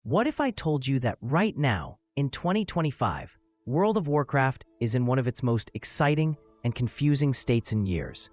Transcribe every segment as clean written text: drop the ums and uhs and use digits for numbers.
What if I told you that right now, in 2025, World of Warcraft is in one of its most exciting and confusing states in years?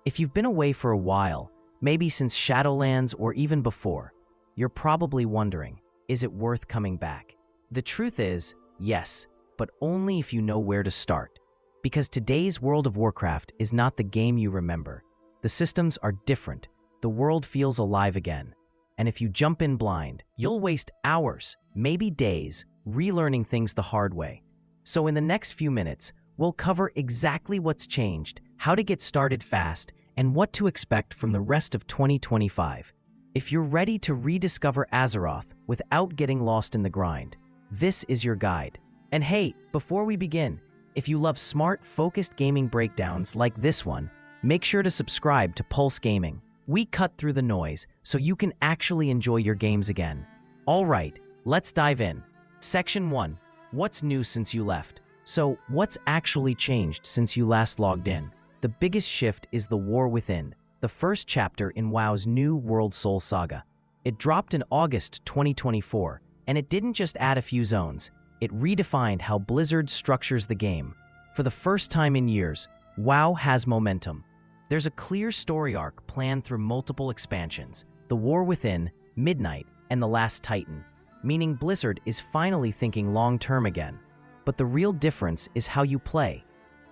If you've been away for a while, maybe since Shadowlands or even before, you're probably wondering, is it worth coming back? The truth is, yes, but only if you know where to start. Because today's World of Warcraft is not the game you remember. The systems are different, the world feels alive again. And if you jump in blind, you'll waste hours, maybe days, relearning things the hard way. So in the next few minutes, we'll cover exactly what's changed, how to get started fast, and what to expect from the rest of 2025. If you're ready to rediscover Azeroth without getting lost in the grind, this is your guide. And hey, before we begin, if you love smart, focused gaming breakdowns like this one, make sure to subscribe to Pulse Gaming. We cut through the noise so you can actually enjoy your games again. All right, let's dive in. Section 1. What's new since you left? So, what's actually changed since you last logged in? The biggest shift is the War Within, the first chapter in WoW's new World Soul Saga. It dropped in August 2024, and it didn't just add a few zones, it redefined how Blizzard structures the game. For the first time in years, WoW has momentum. There's a clear story arc planned through multiple expansions, The War Within, Midnight, and The Last Titan, meaning Blizzard is finally thinking long-term again. But the real difference is how you play.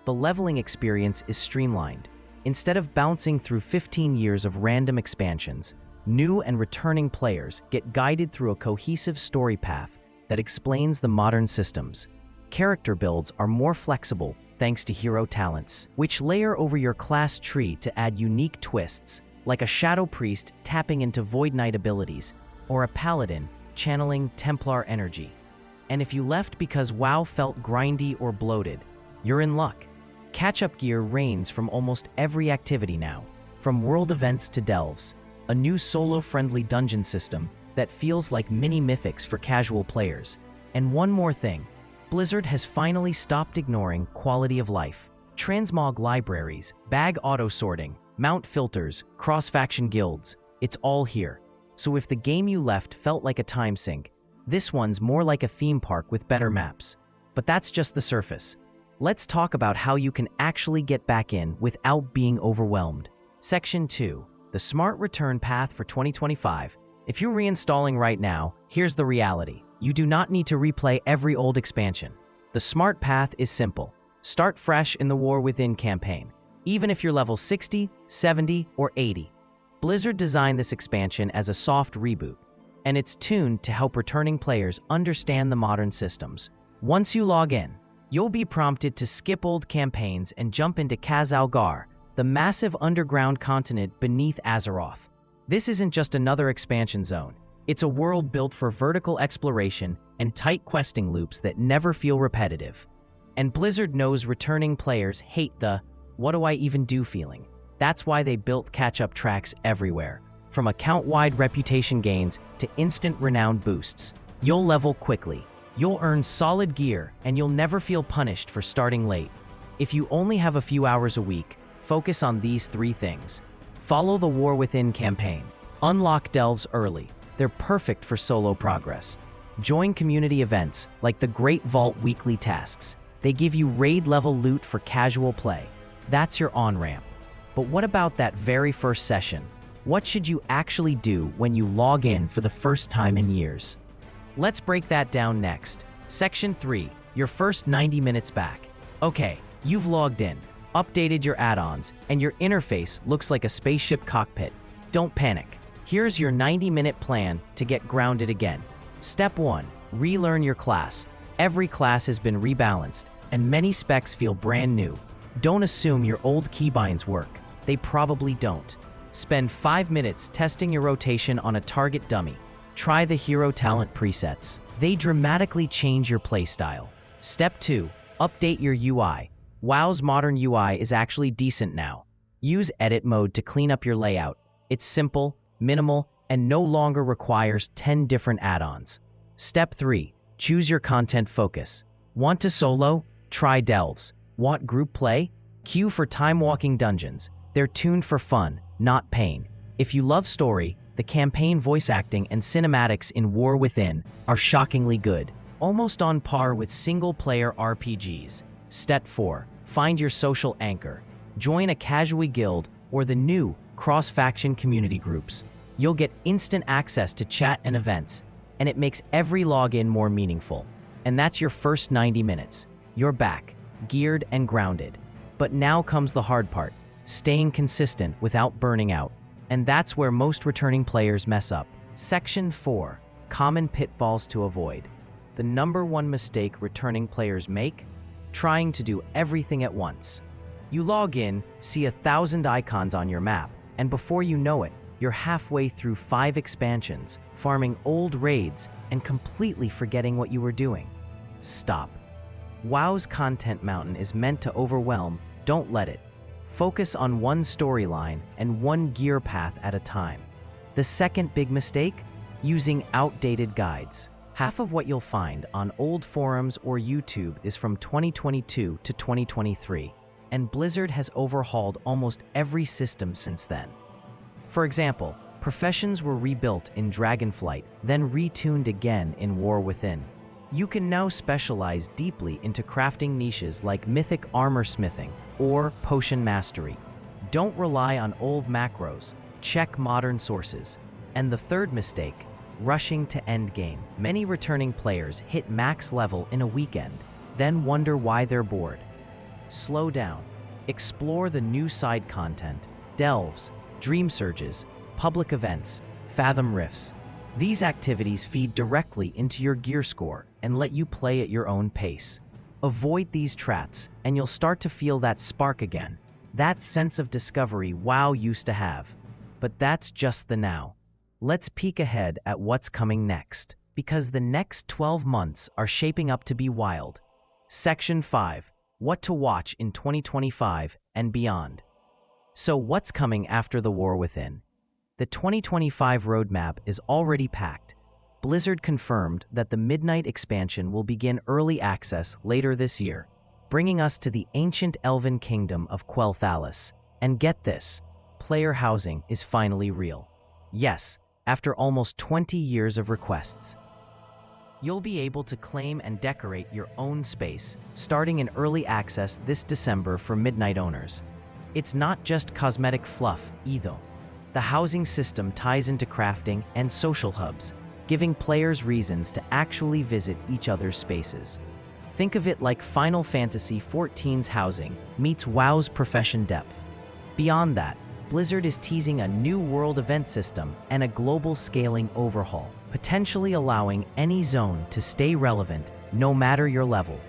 The leveling experience is streamlined. Instead of bouncing through 15 years of random expansions, new and returning players get guided through a cohesive story path that explains the modern systems. Character builds are more flexible thanks to hero talents, which layer over your class tree to add unique twists, like a Shadow Priest tapping into Void Knight abilities, or a Paladin channeling Templar energy. And if you left because WoW felt grindy or bloated, you're in luck. Catch-up gear reigns from almost every activity now, from world events to delves, a new solo-friendly dungeon system that feels like mini mythics for casual players. And one more thing, Blizzard has finally stopped ignoring quality of life. Transmog libraries, bag auto-sorting, mount filters, cross-faction guilds, it's all here. So if the game you left felt like a time sink, this one's more like a theme park with better maps. But that's just the surface. Let's talk about how you can actually get back in without being overwhelmed. Section 2. The Smart Return Path for 2025. If you're reinstalling right now, here's the reality. You do not need to replay every old expansion. The smart path is simple. Start fresh in the War Within campaign, even if you're level 60, 70, or 80. Blizzard designed this expansion as a soft reboot, and it's tuned to help returning players understand the modern systems. Once you log in, you'll be prompted to skip old campaigns and jump into Khazalgar, the massive underground continent beneath Azeroth. This isn't just another expansion zone. It's a world built for vertical exploration and tight questing loops that never feel repetitive. And Blizzard knows returning players hate the "what do I even do" feeling. That's why they built catch-up tracks everywhere, from account-wide reputation gains to instant renown boosts. You'll level quickly, you'll earn solid gear, and you'll never feel punished for starting late. If you only have a few hours a week, focus on these 3 things. Follow the War Within campaign. Unlock delves early. They're perfect for solo progress. Join community events like the Great Vault weekly tasks. They give you raid-level loot for casual play. That's your on-ramp. But what about that very first session? What should you actually do when you log in for the first time in years? Let's break that down next. Section 3. Your first 90 minutes back. Okay, you've logged in, updated your add-ons, and your interface looks like a spaceship cockpit. Don't panic. Here's your 90-minute plan to get grounded again. Step 1. Relearn your class. Every class has been rebalanced, and many specs feel brand new. Don't assume your old keybinds work. They probably don't. Spend 5 minutes testing your rotation on a target dummy. Try the hero talent presets. They dramatically change your playstyle. Step 2. Update your UI. WoW's modern UI is actually decent now. Use edit mode to clean up your layout. It's simple, minimal, and no longer requires 10 different add-ons. Step 3. Choose your content focus. Want to solo? Try delves. Want group play? Queue for time-walking dungeons. They're tuned for fun, not pain. If you love story, the campaign voice acting and cinematics in War Within are shockingly good, almost on par with single-player RPGs. Step 4. Find your social anchor. Join a casual guild or the new cross-faction community groups. You'll get instant access to chat and events, and it makes every login more meaningful. And that's your first 90 minutes. You're back, geared and grounded. But now comes the hard part, staying consistent without burning out. And that's where most returning players mess up. Section 4. Common pitfalls to avoid. The number one mistake returning players make? Trying to do everything at once. You log in, see 1,000 icons on your map, and before you know it, you're halfway through 5 expansions, farming old raids, and completely forgetting what you were doing. Stop. WoW's content mountain is meant to overwhelm. Don't let it. Focus on one storyline and one gear path at a time. The second big mistake? Using outdated guides. Half of what you'll find on old forums or YouTube is from 2022 to 2023, and Blizzard has overhauled almost every system since then. For example, professions were rebuilt in Dragonflight, then retuned again in War Within. You can now specialize deeply into crafting niches like mythic armor smithing or potion mastery. Don't rely on old macros, check modern sources. And the third mistake, rushing to endgame. Many returning players hit max level in a weekend, then wonder why they're bored. Slow down. Explore the new side content, delves, dream surges, public events, fathom rifts. These activities feed directly into your gear score and let you play at your own pace. Avoid these traps, and you'll start to feel that spark again, that sense of discovery WoW used to have. But that's just the now. Let's peek ahead at what's coming next, because the next 12 months are shaping up to be wild. Section 5. What to watch in 2025 and beyond. So what's coming after the War Within? The 2025 roadmap is already packed. Blizzard confirmed that the Midnight expansion will begin early access later this year, bringing us to the ancient elven kingdom of Quel'Thalas. And get this, player housing is finally real. Yes, after almost 20 years of requests. You'll be able to claim and decorate your own space, starting in early access this December for Midnight owners. It's not just cosmetic fluff, either. The housing system ties into crafting and social hubs, giving players reasons to actually visit each other's spaces. Think of it like Final Fantasy XIV's housing meets WoW's profession depth. Beyond that, Blizzard is teasing a new world event system and a global scaling overhaul, potentially allowing any zone to stay relevant no matter your level.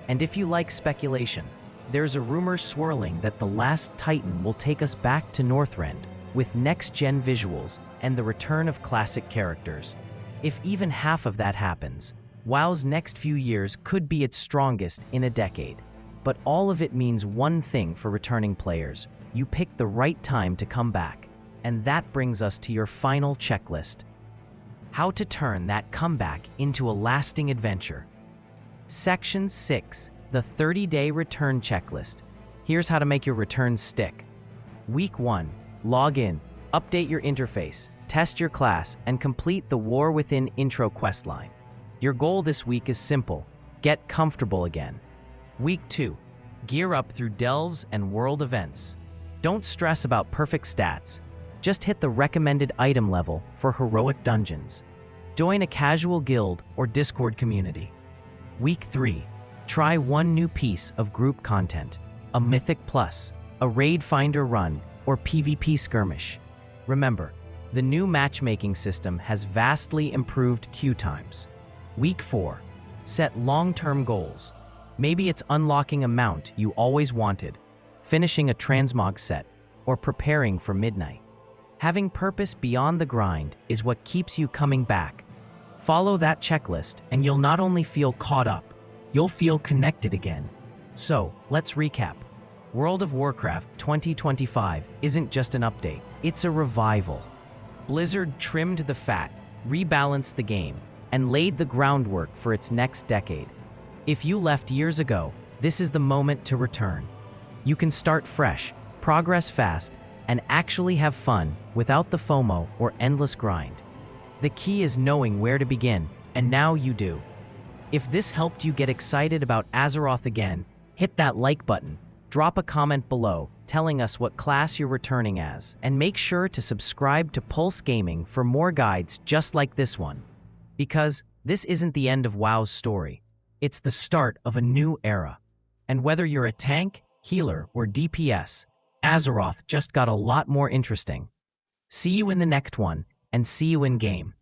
And if you like speculation, there's a rumor swirling that The Last Titan will take us back to Northrend, with next-gen visuals and the return of classic characters. If even half of that happens, WoW's next few years could be its strongest in a decade. But all of it means one thing for returning players: you picked the right time to come back. And that brings us to your final checklist: how to turn that comeback into a lasting adventure. Section 6, the 30-day return checklist. Here's how to make your returns stick. Week 1, log in, update your interface, test your class, and complete the War Within intro questline. Your goal this week is simple: get comfortable again. Week 2, gear up through delves and world events. Don't stress about perfect stats. Just hit the recommended item level for heroic dungeons. Join a casual guild or Discord community. Week 3, try one new piece of group content: a Mythic Plus, a Raid Finder run, or PvP skirmish. Remember, the new matchmaking system has vastly improved queue times. Week 4, set long-term goals. Maybe it's unlocking a mount you always wanted, finishing a transmog set, or preparing for Midnight. Having purpose beyond the grind is what keeps you coming back. Follow that checklist and you'll not only feel caught up, you'll feel connected again. So, let's recap. World of Warcraft 2025 isn't just an update, it's a revival. Blizzard trimmed the fat, rebalanced the game, and laid the groundwork for its next decade. If you left years ago, this is the moment to return. You can start fresh, progress fast, and actually have fun without the FOMO or endless grind. The key is knowing where to begin, and now you do. If this helped you get excited about Azeroth again, hit that like button, drop a comment below telling us what class you're returning as, and make sure to subscribe to Pulse Gaming for more guides just like this one. Because this isn't the end of WoW's story, it's the start of a new era. And whether you're a tank, healer, or DPS, Azeroth just got a lot more interesting. See you in the next one, and see you in game.